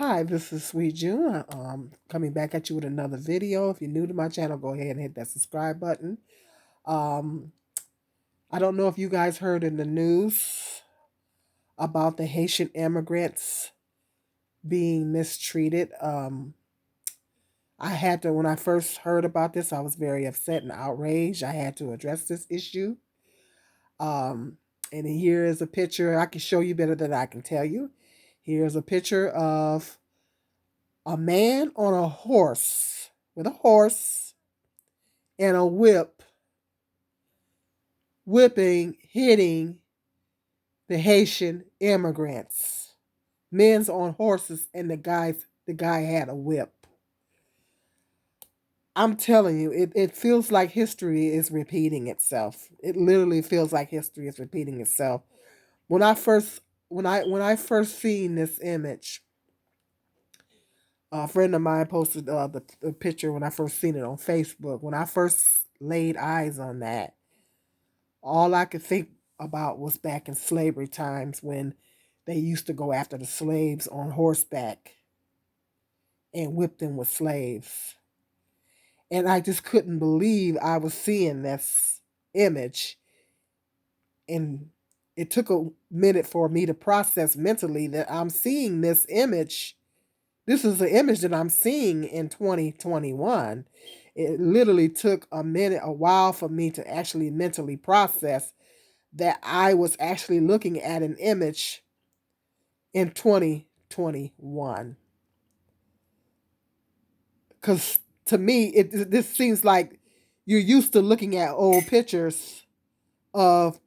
Hi, this is Sweet June. Coming back at you with another video. If you're new to my channel, go ahead and hit that subscribe button. Um, I don't know if you guys heard in the news about the Haitian immigrants being mistreated. I had to, when I first heard about this, I was very upset and outraged. I had to address this issue. Um, and here is a picture. I can show you better than I can tell you. Here's a picture of a man on a horse with a horse and a whip, whipping, hitting the Haitian immigrants. Men's on horses and the guy had a whip. I'm telling you, it feels like history is repeating itself. It literally feels like history is repeating itself. When I first when I first seen this image, a friend of mine posted the picture when I first seen it on Facebook. When I first laid eyes on that, all I could think about was back in slavery times when they used to go after the slaves on horseback and whip them with slaves. And I just couldn't believe I was seeing this image. And it took a minute for me to process mentally that I'm seeing this image. This is the image that I'm seeing in 2021. It literally took a while for me to actually mentally process that I was actually looking at an image in 2021. Because to me, this seems like you're used to looking at old pictures of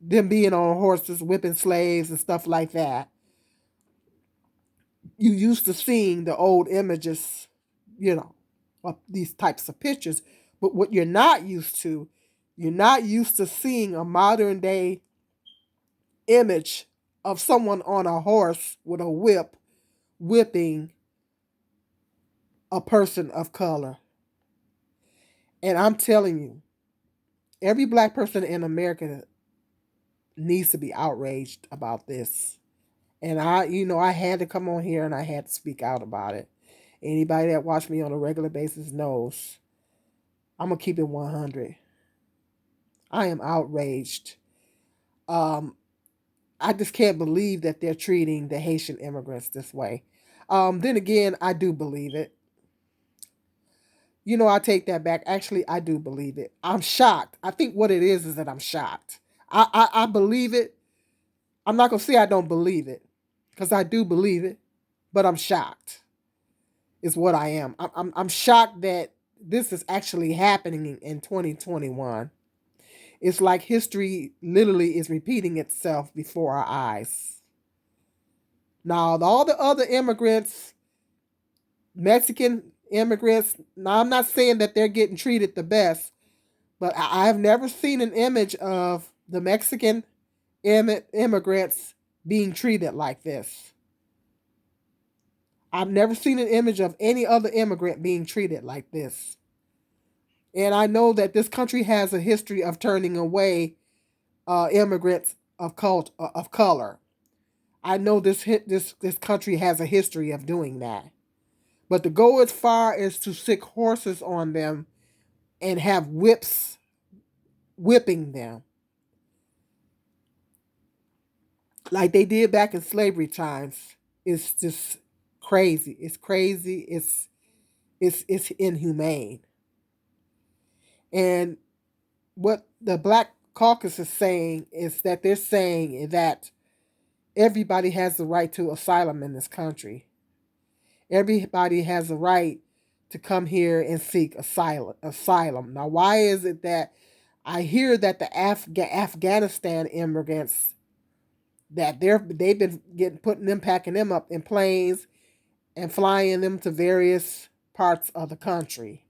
them being on horses, whipping slaves, and stuff like that. You used to seeing the old images, you know, of these types of pictures. But what you're not used to seeing a modern day image of someone on a horse with a whip whipping a person of color. And I'm telling you, every black person in America needs to be outraged about this. And I had to come on here and I had to speak out about it. Anybody that watch me on a regular basis knows I'm gonna keep it 100. I am outraged. Um, I just can't believe that they're treating the Haitian immigrants this way. Then again, I do believe it. I take that back. Actually, I do believe it. I'm shocked. I think what it is that I'm shocked. I believe it. I'm not gonna say I don't believe it, because I do believe it, but I'm shocked. Is what I am. I'm shocked that this is actually happening in 2021. It's like history literally is repeating itself before our eyes. Now, all the other immigrants, Mexican immigrants, now I'm not saying that they're getting treated the best, but I've never seen an image of the Mexican immigrants being treated like this. I've never seen an image of any other immigrant being treated like this. And I know that this country has a history of turning away immigrants of color. I know this country has a history of doing that. But to go as far as to sick horses on them and have whips whipping them like they did back in slavery times is just crazy. It's crazy. It's inhumane. And what the Black Caucus is saying is that they're saying that everybody has the right to asylum in this country. Everybody has a right to come here and seek asylum. Now, why is it that I hear that the Afghanistan immigrants that they've been putting them, packing them up in planes and flying them to various parts of the country.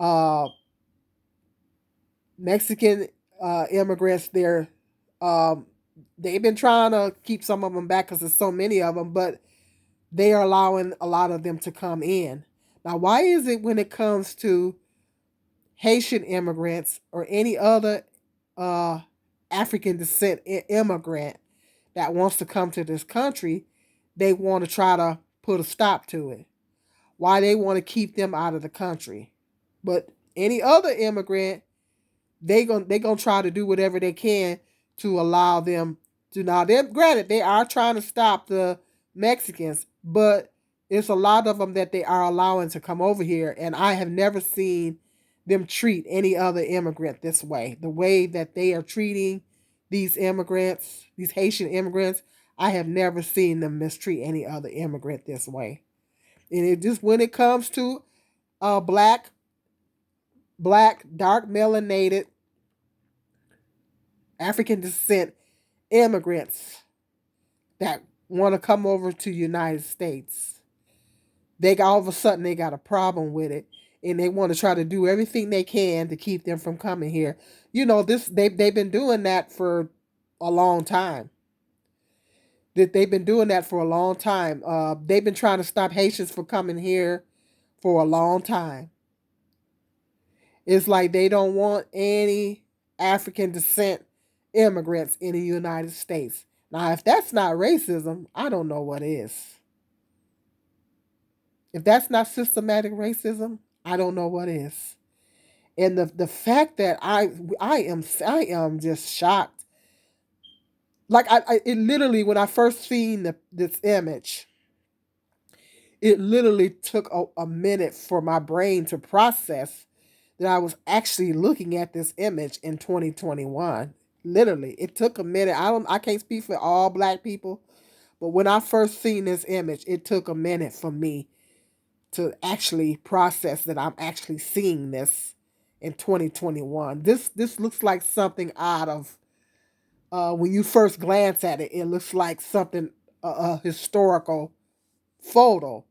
Uh, Mexican immigrants, um, they've been trying to keep some of them back because there's so many of them, but they are allowing a lot of them to come in. Now, why is it when it comes to Haitian immigrants or any other uh, African descent immigrant that wants to come to this country, they want to try to put a stop to it. Why they want to keep them out of the country. But any other immigrant, they gonna try to do whatever they can to allow them to. Now, them granted, they are trying to stop the Mexicans, but it's a lot of them that they are allowing to come over here, and I have never seen them treat any other immigrant this way. The way that they are treating these immigrants, these Haitian immigrants, I have never seen them mistreat any other immigrant this way. And it just when it comes to black, dark melanated African descent immigrants that want to come over to the United States, they got all of a sudden they got a problem with it, and they want to try to do everything they can to keep them from coming here. You know, this they've been doing that for a long time. That they've been doing that for a long time. They've been trying to stop Haitians from coming here for a long time. It's like they don't want any African descent immigrants in the United States. Now, if that's not racism, I don't know what is. If that's not systematic racism, I don't know what is. And the fact that I am just shocked. Like it literally when I first seen this image, it literally took a minute for my brain to process that I was actually looking at this image in 2021. Literally, it took a minute. I can't speak for all black people, but when I first seen this image, it took a minute for me to actually process that I'm actually seeing this in 2021. This looks like something out of when you first glance at it, it looks like something a historical photo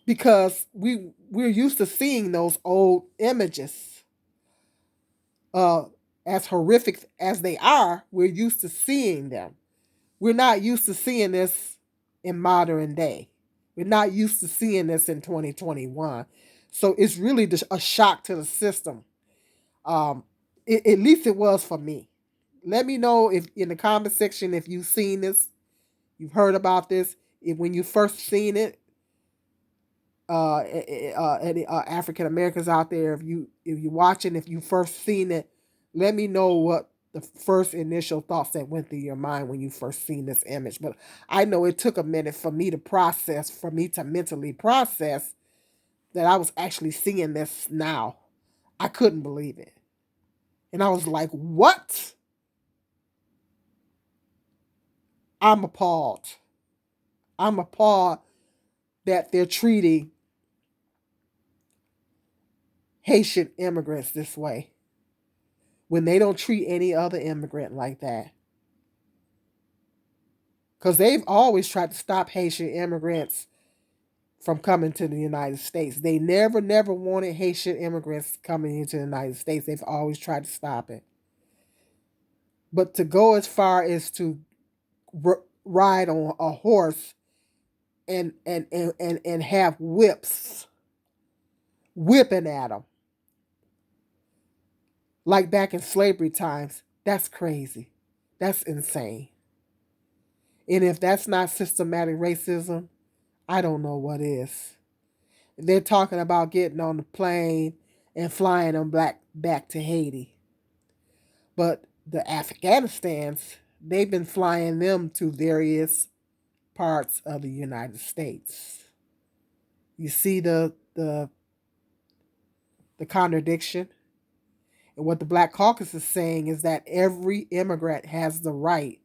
because we're used to seeing those old images. As horrific as they are, we're used to seeing them. We're not used to seeing this in modern day. We're not used to seeing this in 2021. So it's really just a shock to the system. At least it was for me. Let me know if in the comment section if you've seen this, you've heard about this, if when you first seen it, any African Americans out there, if you're watching, if you first seen it, let me know what the first initial thoughts that went through your mind when you first seen this image. But I know it took a minute for me to process, for me to mentally process that I was actually seeing this now. I couldn't believe it. And I was like, what? I'm appalled. I'm appalled that they're treating Haitian immigrants this way when they don't treat any other immigrant like that. Because they've always tried to stop Haitian immigrants from coming to the United States. They never wanted Haitian immigrants coming into the United States. They've always tried to stop it. But to go as far as to ride on a horse and have whips whipping at them like back in slavery times, that's crazy. That's insane. And if that's not systematic racism, I don't know what is. They're talking about getting on the plane and flying them back to Haiti. But the Afghanistans, they've been flying them to various parts of the United States. You see the contradiction? And what the Black Caucus is saying is that every immigrant has the right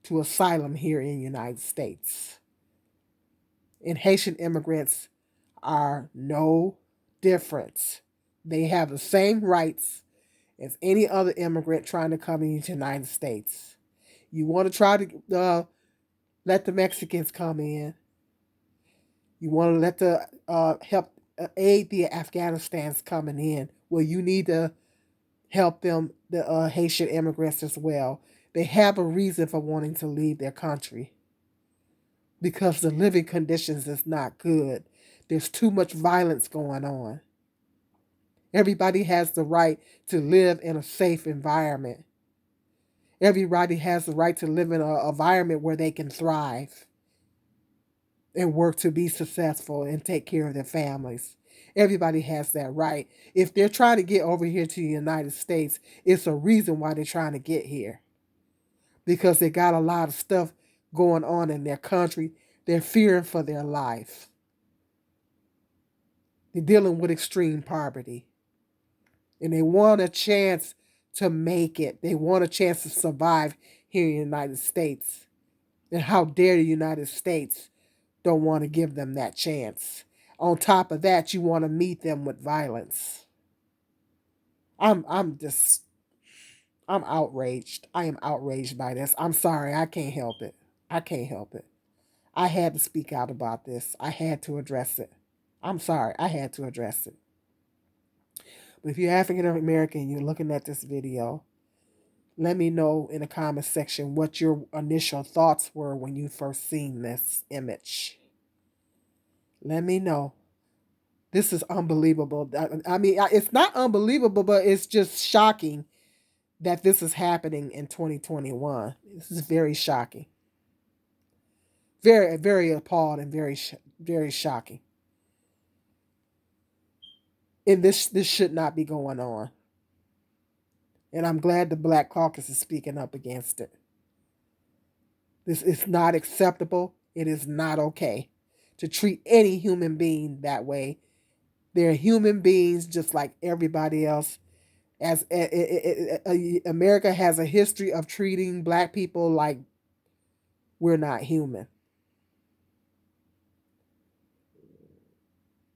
to asylum here in the United States. And Haitian immigrants are no different. They have the same rights as any other immigrant trying to come into the United States. You want to try to let the Mexicans come in. You want to let the help aid the Afghanistans coming in. Well, you need to help them, the Haitian immigrants as well. They have a reason for wanting to leave their country because the living conditions is not good. There's too much violence going on. Everybody has the right to live in a safe environment. Everybody has the right to live in an environment where they can thrive and work to be successful and take care of their families. Everybody has that right. If they're trying to get over here to the United States, it's a reason why they're trying to get here. Because they got a lot of stuff going on in their country. They're fearing for their life. They're dealing with extreme poverty. And they want a chance to make it. They want a chance to survive here in the United States. And how dare the United States don't want to give them that chance. On top of that, you want to meet them with violence. I'm just I'm outraged. I am outraged by this. I'm sorry, I can't help it. I can't help it. I had to speak out about this. I had to address it. I'm sorry, I had to address it. But if you're African American and you're looking at this video, let me know in the comment section what your initial thoughts were when you first seen this image. Let me know. This is unbelievable. I mean, it's not unbelievable, but it's just shocking that this is happening in 2021. This is very shocking. Very, very appalled and very shocking. And this should not be going on. And I'm glad the Black Caucus is speaking up against it. This is not acceptable. It is not okay to treat any human being that way. They're human beings just like everybody else. As America has a history of treating black people like we're not human.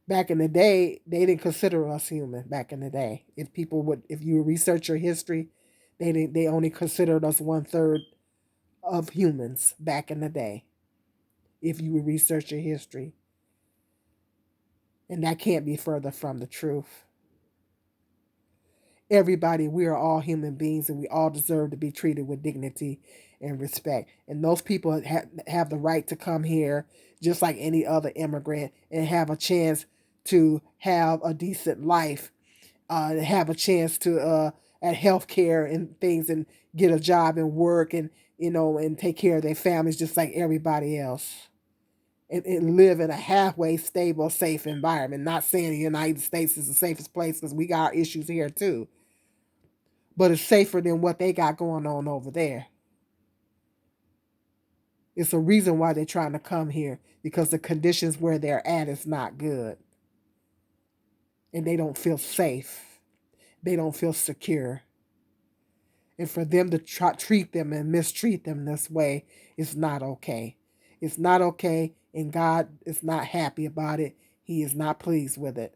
Back in the day, they didn't consider us human. Back in the day, if you research your history, they only considered us 1/3 of humans back in the day. If you research your history, and that can't be further from the truth. Everybody, we are all human beings, and we all deserve to be treated with dignity and respect. And those people have the right to come here just like any other immigrant and have a chance to have a decent life, have a chance to at health care and things, and get a job and work, and and take care of their families just like everybody else. And live in a halfway stable, safe environment. Not saying the United States is the safest place, because we got our issues here too. But it's safer than what they got going on over there. It's a reason why they're trying to come here, because the conditions where they're at is not good. And they don't feel safe. They don't feel secure. And for them to treat them and mistreat them this way is not okay. It's not okay, and God is not happy about it. He is not pleased with it.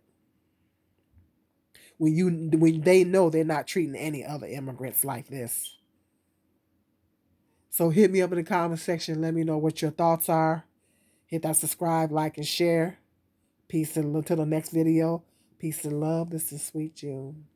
When they know they're not treating any other immigrants like this. So hit me up in the comment section. Let me know what your thoughts are. Hit that subscribe, like, and share. Peace, and until the next video. Peace and love. This is Sweet June.